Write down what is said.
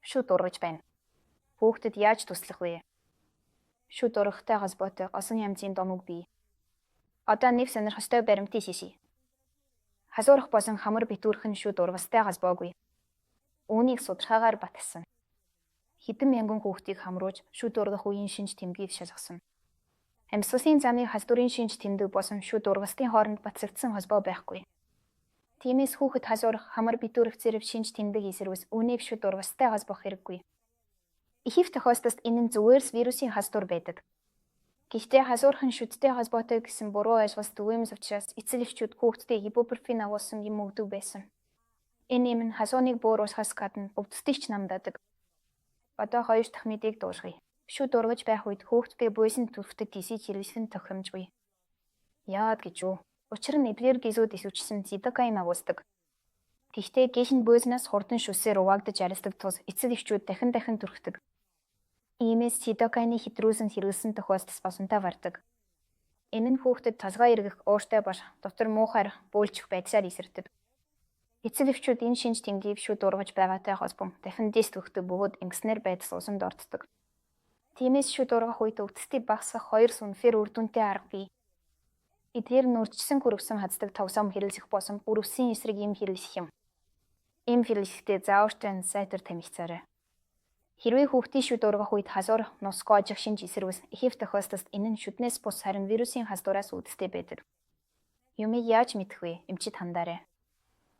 Шүд ургаж байна. Хүүхдэд яаж туслах вэ? Шүд ургахтай холбоотой олон янзын домог бий. Одоо нэг сонирхолтой баримтыг шишээ. Хасуурах болон хамар битүүрх нь шүд ургастай холбоогүй. Үүнийг судалгаагаар баталсан. Хэдэн мянган хүүхдийг хамруулж шүд ургах үеийн шинж тэмдгийг шалгасан. Амьсгалын замын халдварын шинж тэмдэг болон шүд ургастын хооронд батлагдсан холбоо байхгүй. Тиймээс хүүхэд хасуурах, хамар битүүрх зэрэг шинж тэмдэг эсрэгс үүнийг шүд ургастай холбох хэрэггүй. Ихэнх тохиолдолд энэ нь зүгээрс вирусын халдвар байдаг. Гэхдээ хасуурах нь шүдтэй холбоотой гэсэн буруу ойлголт түгээмээс учраас эцэг эхчүүд хүүхдэд ибупрофен агуулсан юм өгдөг байсан. Энэ юм нь хасууныг бууруулахаас гадна өвдөлтийг ч намдаадаг. Одоо хоёр дахь мэдээг дуусгая. Шүд ургаж байх үед хүүхдтэй буйсан түвхтэд тисэж хэрэглэх нь тохиромжгүй. Яад гэж юу? Учир нь эдгээр гизүүд исвчсэн цитокаин агуулдаг. Гэхдээ гişin буйснаас хурдан шүсээр угаагдаж арилдаг тус эцэг эхчүүд дахин түрхдэг. Иймээс цитокаины хэтрүүлсэн хэрэглэсэн тохиолдол болсонтой гардаг. Энэ нь хүүхдэд толгой эргэх, ууртай бол дотор муухайр бөөлжих байдлаар эсэрдэг. Эцэг эхчүүд энэ шинж тэмдгийг шүд ургаж байгаатай холбон дахин тест өгдөг бөгөөд ингэснээр байдал усанд орддог. Тиймээс шүд ургах үед өвдөлтийг багасгах хоёр сүнфээр үр дүнтэй арга бий. Эдгээр нь үржсэн хүрвсэн хаздаг тогсоом хэрэглэх болон бүрвсэн эсрэг им хэрэглэх юм. Им хэрэглэхдээ зааварчтай сайтар тамхицаарай. Хэрвээ хүүхдийн шүд ургах үед хасуур, нус гоожих шинж эсрэгс ихэнх тохиолдолд энэ нь шүднээс бус харин вирусын халдвараас үүдэлтэй байдаг. Юмыг яаж мэдэх вэ? Эмчид хандаарай.